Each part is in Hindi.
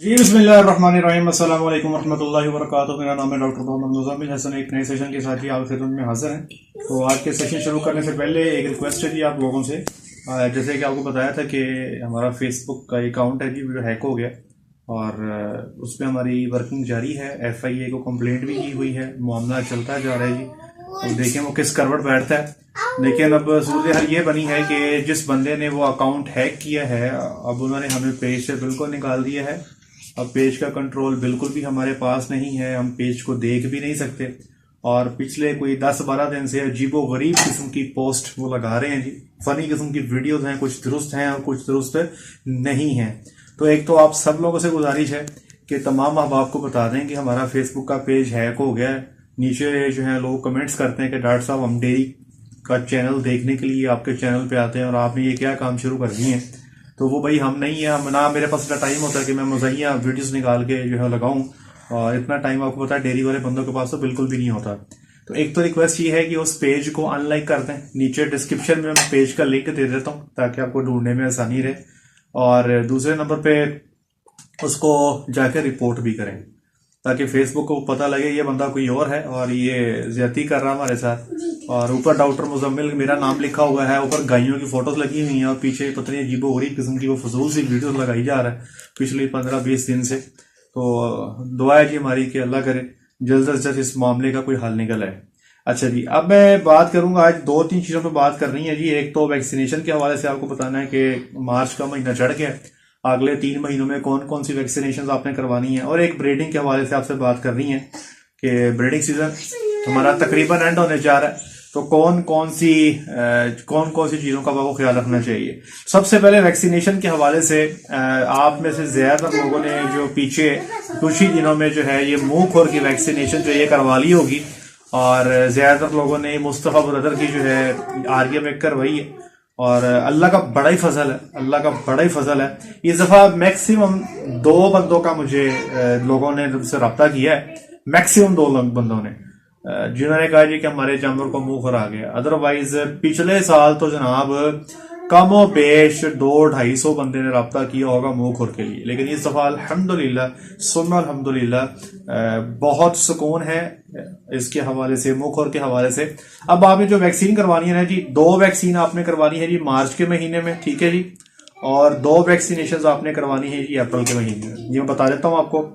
जी बिस्मिल्लाहिर्रहमानिर्रहीम अस्सलाम वालेकुम रहमतुल्लाहि व बरकातुहू। मेरा नाम है डॉक्टर मोहम्मद मुज़म्मिल हसन। एक नए सेशन के साथ ही आपकी खिदमत में हाजिर हैं। तो आज के सेशन शुरू करने से पहले एक रिक्वेस्ट है जी आप लोगों से। जैसे कि आपको बताया था कि हमारा फेसबुक का अकाउंट है जी वो हैक हो गया और उस पर हमारी वर्किंग जारी है। FIA को कंप्लेंट भी की हुई है, मामला चलता जा रहा है जी। तो देखें वो किस करवट बैठता है। लेकिन अब सूरत हाल ये बनी है कि जिस बंदे ने वो अकाउंट हैक किया है अब उन्होंने हमें पेज से बिल्कुल निकाल दिया है। अब पेज का कंट्रोल बिल्कुल भी हमारे पास नहीं है, हम पेज को देख भी नहीं सकते। और पिछले कोई 10-12 दिन से अजीबो गरीब किस्म की पोस्ट वो लगा रहे हैं जी। फनी किस्म की वीडियोस हैं, कुछ दुरुस्त हैं और कुछ दुरुस्त नहीं हैं। तो एक तो आप सब लोगों से गुजारिश है कि तमाम अहबाब को बता दें कि हमारा फेसबुक का पेज हैक हो गया है। नीचे जो है लोग कमेंट्स करते हैं कि डॉक्टर साहब हम डेली का चैनल देखने के लिए आपके चैनल पे आते हैं और आपने ये क्या काम शुरू कर दिए हैं। तो वो भाई हम नहीं है, हम ना मेरे पास इतना टाइम होता है कि मैं मुज़य्या वीडियोस निकाल के जो है लगाऊं। और इतना टाइम आपको पता है डेयरी वाले बंदों के पास तो बिल्कुल भी नहीं होता। तो एक तो रिक्वेस्ट ये है कि उस पेज को अनलाइक कर दें। नीचे डिस्क्रिप्शन में मैं पेज का लिंक दे देता हूँ ताकि आपको ढूंढने में आसानी रहे। और दूसरे नंबर पे उसको जाकर रिपोर्ट भी करें ताकि फेसबुक को पता लगे ये बंदा कोई और है और ये ज्यादती कर रहा है हमारे साथ। और ऊपर डॉक्टर मुज़म्मिल मेरा नाम लिखा हुआ है, ऊपर गायों की फोटोज लगी हुई हैं और पीछे पता नहीं अजीबो गरीब किस्म की वो फजूल सी वीडियोस लगाई जा रहा है पिछले 15-20 दिन से। तो दुआ है जी हमारी कि अल्लाह करे जल्द से जल्द इस मामले का कोई हल निकल आए। अच्छा जी, अब मैं बात करूंगा आज 2-3 चीजों पर बात करनी है जी। एक तो वैक्सीनेशन के हवाले से आपको बताना है कि मार्च का महीना चढ़ गया, अगले 3 महीनों में कौन कौन सी वैक्सीनेशन आपने करवानी है। और एक ब्रीडिंग के हवाले से आपसे बात करनी है कि ब्रीडिंग सीजन हमारा तकरीबन एंड होने जा रहा है, तो कौन कौन सी चीजों का आपको ख्याल रखना चाहिए। सबसे पहले वैक्सीनेशन के हवाले से आप में से ज्यादातर लोगों ने जो पीछे कुछ ही दिनों में जो है ये मुंह खोर की वैक्सीनेशन जो ये करवा ली होगी और ज्यादातर लोगों ने मुस्तफा ब्रदर की जो है आर्या में करवाई है। और अल्लाह का बड़ा ही फजल है, अल्लाह का बड़ा ही फजल है। इस दफा मैक्सिमम 2 बंदों का मुझे लोगों ने मुझसे रब्ता किया है, मैक्सिमम 2 बंदों ने जिन्होंने कहा जी कि हमारे जानवर को मुंह खरा गया। अदरवाइज पिछले साल तो जनाब कमो बेश 200-250 बंदे ने रब्ता किया होगा मुंह खुर के लिए। लेकिन इस दफा अल्हम्दुलिल्लाह सुम्मा अल्हम्दुलिल्लाह बहुत सुकून है इसके हवाले से, मुंह खुर के हवाले से। अब आपने जो वैक्सीन करवानी है ना जी, 2 वैक्सीन आपने करवानी है जी मार्च के महीने में, ठीक है जी। और 2 वैक्सीनेशन आपने करवानी है जी अप्रैल के महीने में। ये मैं बता देता हूँ आपको।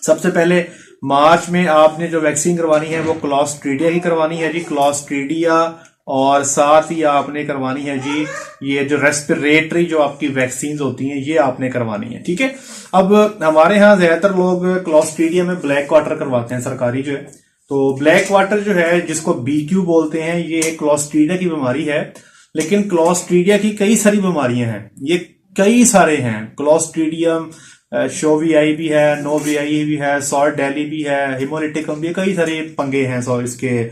सबसे पहले मार्च में आपने जो वैक्सीन करवानी है वो क्लॉस्ट्रीडिया की करवानी है जी, क्लॉस्ट्रीडिया। और साथ ही आपने करवानी है जी ये जो रेस्पिरेटरी जो आपकी वैक्सीन होती हैं ये आपने करवानी है, ठीक है। अब हमारे यहाँ ज्यादातर लोग क्लॉस्ट्रीडिया में ब्लैक वाटर करवाते हैं सरकारी जो है। तो ब्लैक वाटर जो है जिसको BQ बोलते हैं, ये क्लॉस्ट्रीडिया की बीमारी है। लेकिन क्लॉस्ट्रीडिया की कई सारी बीमारियां हैं, ये कई सारे हैं। क्लॉस्ट्रीडियम शोवियाई भी है, नोवियाई भी है, सॉर्ट डेली भी है, हिमोलिटिकम भी, कई सारे पंगे हैं इसके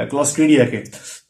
क्लॉस्ट्रीडिया के।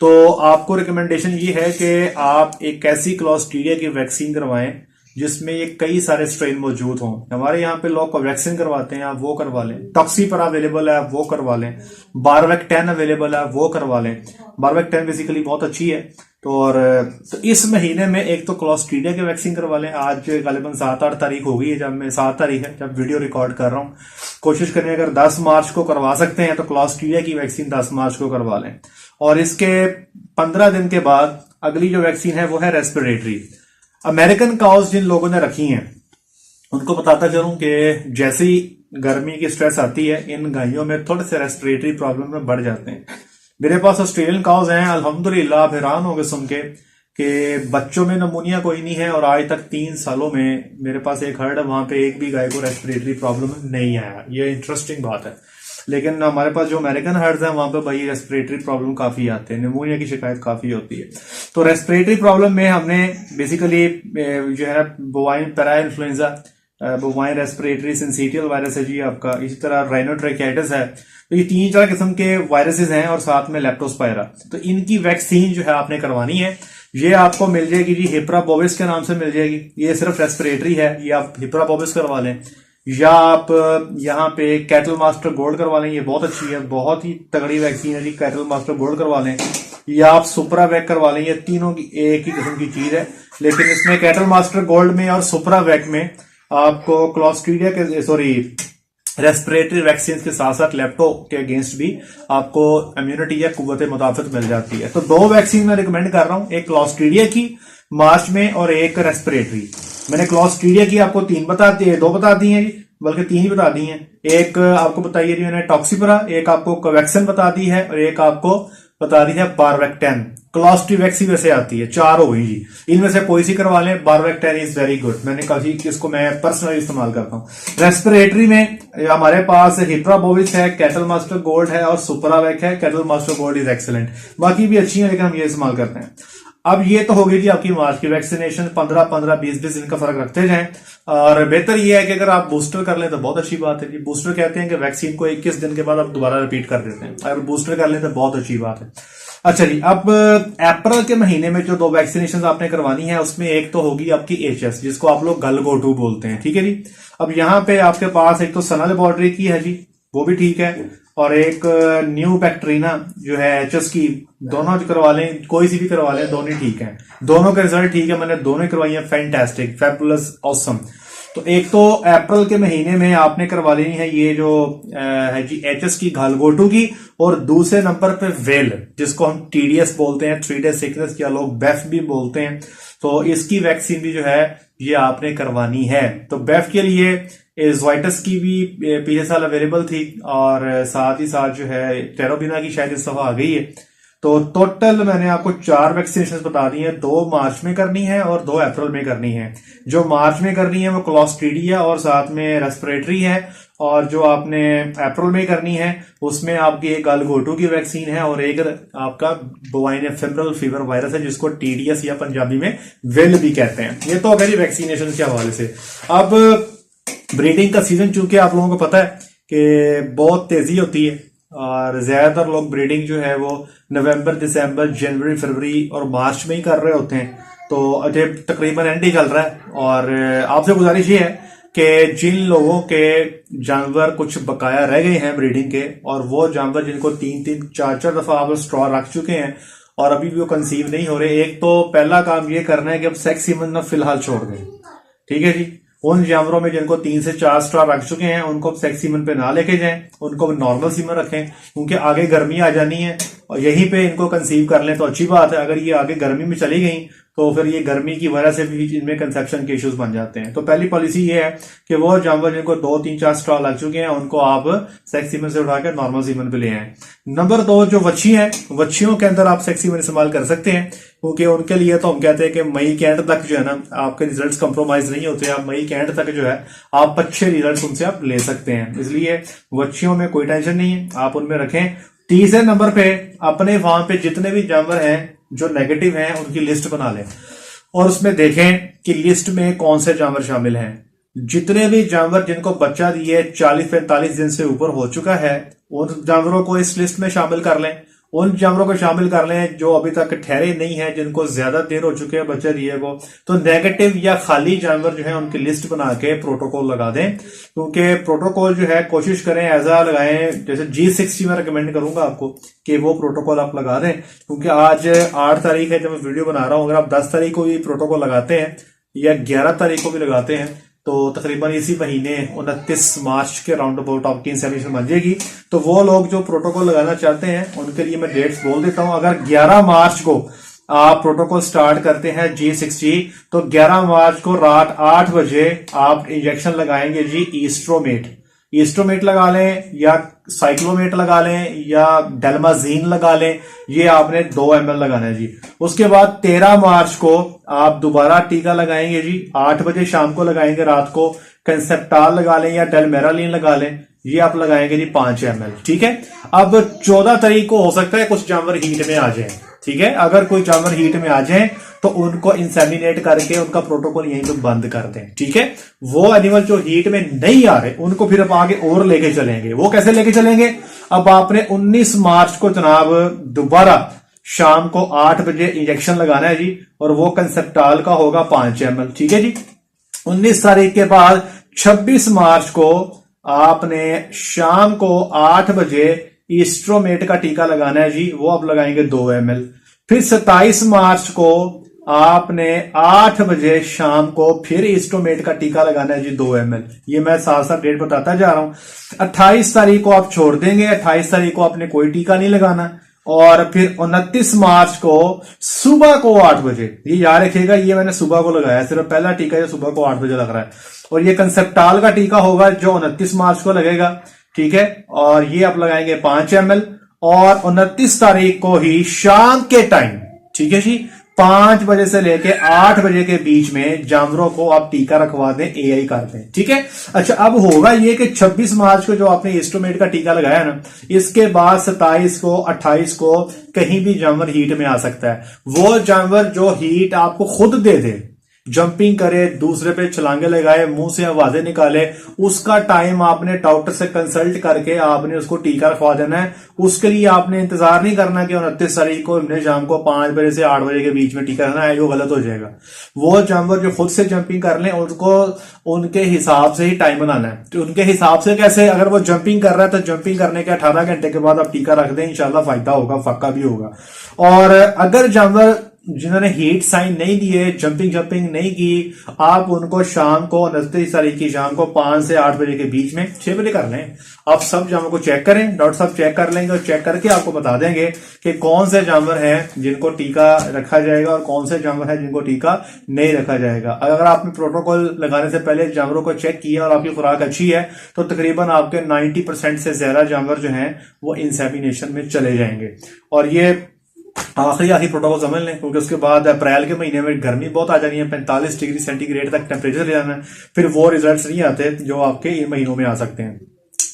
तो आपको रिकमेंडेशन ये है कि आप एक ऐसी क्लॉस्ट्रीडिया की वैक्सीन करवाएं जिसमें ये कई सारे स्ट्रेन मौजूद हों। हमारे यहाँ पे लोग वैक्सीन करवाते हैं, आप वो करवा लें। टॉक्सीपर अवेलेबल है, आप वो करवा लें। बारवेक 10 अवेलेबल है, वो करवा लें। बारवेक 10 बेसिकली बहुत अच्छी है। तो इस महीने में एक तो क्लॉस्ट्रीडिया की वैक्सीन करवा लें। आज गालिबन 7-8 तारीख हो गई है, जब मैं 7 तारीख है जब वीडियो रिकॉर्ड कर रहा हूँ। कोशिश करें अगर 10 मार्च को करवा सकते हैं तो क्लॉस्ट्रीडिया की वैक्सीन 10 मार्च को करवा लें। और इसके 15 दिन के बाद अगली जो वैक्सीन है वो है रेस्पिरेटरी। अमेरिकन काउज जिन लोगों ने रखी हैं उनको बताता चलूं कि जैसे ही गर्मी की स्ट्रेस आती है इन गायों में थोड़े से रेस्पिरेटरी प्रॉब्लम में बढ़ जाते हैं। मेरे पास ऑस्ट्रेलियन काउज हैं, अल्हम्दुलिल्लाह आप हैरान होंगे सुन के कि बच्चों में नमूनिया कोई नहीं है। और आज तक 3 सालों में मेरे पास एक हर्ड है, वहां पे एक भी गाय को रेस्पिरेटरी प्रॉब्लम नहीं आया। ये इंटरेस्टिंग बात है। लेकिन हमारे पास जो अमेरिकन हर्ड्स हैं वहां पे भाई रेस्पिरेटरी प्रॉब्लम काफी आते हैं, निमोनिया की शिकायत काफी होती है। तो रेस्पिरेटरी प्रॉब्लम में हमने बेसिकली जो है bovine para influenza, bovine respiratory syncytial virus है जी आपका, इसी तरह राइनोट्रेकियाइटिस है। तो ये 3-4 किस्म के वायरसेस हैं और साथ में लेप्टोस्पायरा। तो इनकी वैक्सीन जो है आपने करवानी है। ये आपको मिल जाएगी जी हिप्रा बोविस के नाम से मिल जाएगी। ये सिर्फ रेस्पिरेटरी है, ये आप हिप्रा बोविस करवा लें। या आप यहाँ पे कैटल मास्टर गोल्ड करवा लें, ये बहुत अच्छी है, बहुत ही तगड़ी वैक्सीन है जी। कैटल मास्टर गोल्ड करवा लें या आप सुपरावैक करवा लें। ये तीनों की एक ही किस्म की चीज है, लेकिन इसमें कैटल मास्टर गोल्ड में और सुपरावैक में आपको क्लॉस्ट्रीडिया के सॉरी रेस्पिरेटरी वैक्सीन के साथ साथ लेप्टो के अगेंस्ट भी आपको इम्यूनिटी या कुव्वत मुदाफत मिल जाती है। तो 2 वैक्सीन मैं रिकमेंड कर रहा हूं, एक क्लॉस्ट्रीडिया की मार्च में और एक रेस्पिरेटरी। मैंने क्लॉस्ट्रीडिया की आपको 2 बता दी हैं, बल्कि 3 ही बता दी हैं। एक आपको बताइए जी मैंने टॉक्सीपरा, एक आपको कोवैक्सिन बता दी है और एक आपको बता दी है बारवेक्टेन। क्लॉस्ट्रीवैक्सी वैसे आती है, 4 हो गई जी, इनमें से कोई सी करवा लें। बारवेक्टेन इज वेरी गुड, मैंने काफी इसको मैं पर्सनली इस्तेमाल करता हूं। रेस्पिरेटरी में हमारे पास हिप्राबोविस है, कैटल मास्टर गोल्ड है और सुपरावेक है। Cattle master gold is excellent, बाकी भी अच्छी है लेकिन हम ये इस्तेमाल करते हैं। अब ये तो होगी जी आपकी मार्च की वैक्सीनेशन, 15-15, 20-20 दिन का फर्क रखते जाएं। और बेहतर ये है कि अगर आप बूस्टर कर लें तो बहुत अच्छी बात है जी। बूस्टर कहते हैं कि वैक्सीन को 21 दिन के बाद आप दोबारा रिपीट कर देते हैं, अगर बूस्टर कर लें तो बहुत अच्छी बात है। अच्छा जी, अब अप्रैल के महीने में जो 2 वैक्सीनेशन आपने करवानी है उसमें एक तो होगी आपकी एचएस, जिसको आप लोग गलगोटू बोलते हैं, ठीक है जी। अब यहाँ पे आपके पास एक तो सना लेबोरेटरी की है जी, वो भी ठीक है, और एक न्यू बैक्ट्रीना जो है एचएस की, दोनों करवा लें, कोई सी भी करवा लें, दोनों ठीक है। दोनों के रिजल्ट ठीक है, मैंने दोनों करवाई है, फैंटास्टिक, फैबुलस, ऑसम। तो एक तो अप्रैल के महीने में आपने करवा लेनी है ये जो है जी एचएस की घालगोटू की, और दूसरे नंबर पे वेल, जिसको हम टीडीएस बोलते हैं, 3 डे सिकनेस, या लोग बेफ भी बोलते हैं। तो इसकी वैक्सीन भी जो है ये आपने करवानी है। तो बेफ के लिए ज़ोइटस की भी पिछले साल अवेलेबल थी, और साथ ही साथ जो है टेरोबिना की शायद इस दफा आ गई है। तो टोटल मैंने आपको 4 वैक्सीनेशन बता दी हैं, 2 मार्च में करनी है और 2 अप्रैल में करनी है। जो मार्च में करनी है वो क्लॉस्ट्रीडिया और साथ में रेस्पिरेटरी है, और जो आपने अप्रैल में करनी है उसमें आपकी एक गलघोटू की वैक्सीन है और एक आपका बोवाइन एफेमरल फीवर वायरस है, जिसको टीडीएस या पंजाबी में वेल भी कहते हैं। ये तो अगर वैक्सीनेशन के हवाले से। अब ब्रीडिंग का सीजन चूंकि आप लोगों को पता है कि बहुत तेजी होती है, और ज्यादातर लोग ब्रीडिंग जो है वो नवंबर, दिसंबर, जनवरी, फरवरी और मार्च में ही कर रहे होते हैं। तो अजय तकरीबन एंड ही चल रहा है, और आपसे गुजारिश ये है कि जिन लोगों के जानवर कुछ बकाया रह गए हैं ब्रीडिंग के, और वो जानवर जिनको 3-3, 4-4 दफा आप स्ट्रॉ रख चुके हैं और अभी भी वो कंसीव नहीं हो रहे, एक तो पहला काम ये करना है कि अब सेक्स सीमन ना फिलहाल छोड़ दें, ठीक है जी। उन जानवरों में जिनको 3 से 4 स्ट्रॉ रख चुके हैं उनको सेक्स सीमन पे ना लेके जाएं, उनको नॉर्मल सीमन रखें, क्योंकि आगे गर्मी आ जानी है और यहीं पे इनको कंसीव कर लें तो अच्छी बात है। अगर ये आगे गर्मी में चली गई तो फिर ये गर्मी की वजह से भी इनमें कंसेप्शन के इश्यूज बन जाते हैं। तो पहली पॉलिसी ये है कि वो जानवर जिनको 2, 3, 4 स्ट्रॉ लग चुके हैं उनको आप सेक्स सीमन से उठाकर नॉर्मल सीमन पे ले आए। नंबर 2, जो वच्छी है, वच्छियों के अंदर आप सेक्स सीमन इस्तेमाल कर सकते हैं, क्योंकि उनके लिए तो हम कहते हैं कि मई के एंड तक जो है ना आपके रिजल्ट्स कंप्रोमाइज नहीं होते। आप मई के एंड तक जो है आप अच्छे रिजल्ट्स उनसे आप ले सकते हैं, इसलिए वच्छियों में कोई टेंशन नहीं है, आप उनमें रखें। तीसरे नंबर पे अपने फार्म पे जितने भी जानवर हैं जो नेगेटिव हैं उनकी लिस्ट बना लें, और उसमें देखें कि लिस्ट में कौन से जानवर शामिल हैं। जितने भी जानवर जिनको बच्चा दिए 40-45 दिन से ऊपर हो चुका है, उन जानवरों को इस लिस्ट में शामिल कर लें। उन जानवरों को शामिल कर लें जो अभी तक ठहरे नहीं है, जिनको ज्यादा देर हो चुके हैं बच्चा दिए को। तो नेगेटिव या खाली जानवर जो है उनकी लिस्ट बना के प्रोटोकॉल लगा दें, क्योंकि प्रोटोकॉल जो है कोशिश करें ऐसा लगाएं, जैसे G60 में रिकमेंड करूंगा आपको कि वो प्रोटोकॉल आप लगा दें, क्योंकि आज 8 तारीख है जब मैं वीडियो बना रहा हूं। अगर आप 10 तारीख को भी प्रोटोकॉल लगाते हैं या 11 तारीख को भी लगाते हैं तो तकरीबन इसी महीने 29 मार्च के राउंड अबाउट आपकी इंसेमिनेशन बन जाएगी। तो वो लोग जो प्रोटोकॉल लगाना चाहते हैं उनके लिए मैं डेट्स बोल देता हूं। अगर 11 मार्च को आप प्रोटोकॉल स्टार्ट करते हैं G60, तो 11 मार्च को रात 8 बजे आप इंजेक्शन लगाएंगे जी ईस्ट्रोमेट लगा लें या साइक्लोमेट लगा लें या डेल्माजीन लगा लें, ये आपने 2 ml लगाना है जी। उसके बाद 13 मार्च को आप दोबारा टीका लगाएंगे जी, 8 बजे शाम को लगाएंगे, रात को कंसेप्टाल लगा लें या डेलमेरालिन लगा लें, ये आप लगाएंगे जी 5 ml, ठीक है। अब 14 तारीख को हो सकता है कुछ जानवर हीट में आ जाए, ठीक है। अगर कोई जानवर हीट में आ जाए तो उनको इंसेमिनेट करके उनका प्रोटोकॉल यहीं पे बंद कर दें, ठीक है। वो एनिमल जो हीट में नहीं आ रहे उनको फिर अब आगे और लेके चलेंगे। वो कैसे लेके चलेंगे? अब आपने 19 मार्च को जनाब दोबारा शाम को 8 बजे इंजेक्शन लगाना है जी, और वो कंसेप्टाल का होगा 5 ml, ठीक है जी। 19 तारीख के बाद 26 मार्च को आपने शाम को 8 बजे ईस्ट्रोमेट का टीका लगाना है जी, वो आप लगाएंगे 2 ml। फिर 27 मार्च को आपने 8 बजे शाम को फिर एस्टोमेट का टीका लगाना है जी 2 ml। ये मैं साथ साथ डेट बताता जा रहा हूं। 28 तारीख को आप छोड़ देंगे, 28 तारीख को आपने कोई टीका नहीं लगाना, और फिर 29 मार्च को सुबह को 8 बजे, ये याद रखिएगा, ये मैंने सुबह को लगाया, सिर्फ पहला टीका ये सुबह को 8 बजे लग रहा है। और ये कंसेप्टाल का टीका होगा जो 29 मार्च को लगेगा, ठीक है, और ये आप लगाएंगे 5 ml, और 29 तारीख को ही शाम के टाइम, ठीक है जी, 5 बजे से लेके 8 बजे के बीच में जानवरों को आप टीका रखवा दें, एआई कर दें, ठीक है। अच्छा, अब होगा ये कि 26 मार्च को जो आपने एस्टोमेट का टीका लगाया ना, इसके बाद 27 को 28 को कहीं भी जानवर हीट में आ सकता है। वो जानवर जो हीट आपको खुद दे दे, जंपिंग करे, दूसरे पे छलांगे लगाए, मुंह से आवाजें निकाले, उसका टाइम आपने डॉक्टर से कंसल्ट करके आपने उसको टीका रखवा देना है। उसके लिए आपने इंतजार नहीं करना कि 29 तारीख को हमने शाम को 5 बजे से 8 बजे के बीच में टीका रहना है, वो गलत हो जाएगा। वो जानवर जो खुद से जंपिंग कर लें, उनको उनके हिसाब से ही टाइम बनाना है। तो उनके हिसाब से कैसे, अगर वो जंपिंग कर रहा है तो जंपिंग करने के 18 घंटे के बाद आप टीका रख दें, इंशाल्लाह फायदा होगा, फक्का भी होगा। और अगर जानवर जिन्होंने हीट साइन नहीं दिए, जंपिंग नहीं की, आप उनको शाम को 29 तारीख की शाम को 5 से 8 बजे के बीच में, 6 बजे कर लें, आप सब जानवर को चेक करें, डॉक्टर साहब चेक कर लेंगे और चेक करके आपको बता देंगे कि कौन से जानवर हैं जिनको टीका रखा जाएगा और कौन से जानवर हैं जिनको टीका नहीं रखा जाएगा। अगर आपने प्रोटोकॉल लगाने से पहले जानवरों को चेक किया और आपकी खुराक अच्छी है तो तकरीबन आपके 90% से ज्यादा जानवर जो हैं वो इंसेमिनेशन में चले जाएंगे। और ये आखिरी प्रोटोकॉल समझ लें, क्योंकि उसके बाद अप्रैल के महीने में गर्मी बहुत आ जानी है, 45 डिग्री सेंटीग्रेड तक टेम्परेचर ले जाना है, फिर वो रिजल्ट्स नहीं आते जो आपके इन महीनों में आ सकते हैं।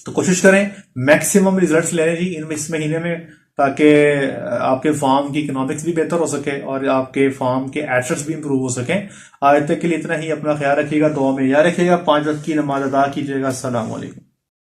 तो कोशिश करें मैक्सिमम रिजल्ट्स लेने जी इस महीने में, ताकि आपके फार्म की इकोनॉमिक्स भी बेहतर हो सके और आपके फार्म के एसेट्स भी इंप्रूव हो सकें। आज तक के लिए इतना ही, अपना ख्याल रखिएगा, दुआ में याद रखिएगा, 5 वक्त की नमाज अदा कीजिएगा। अस्सलाम वालेकुम।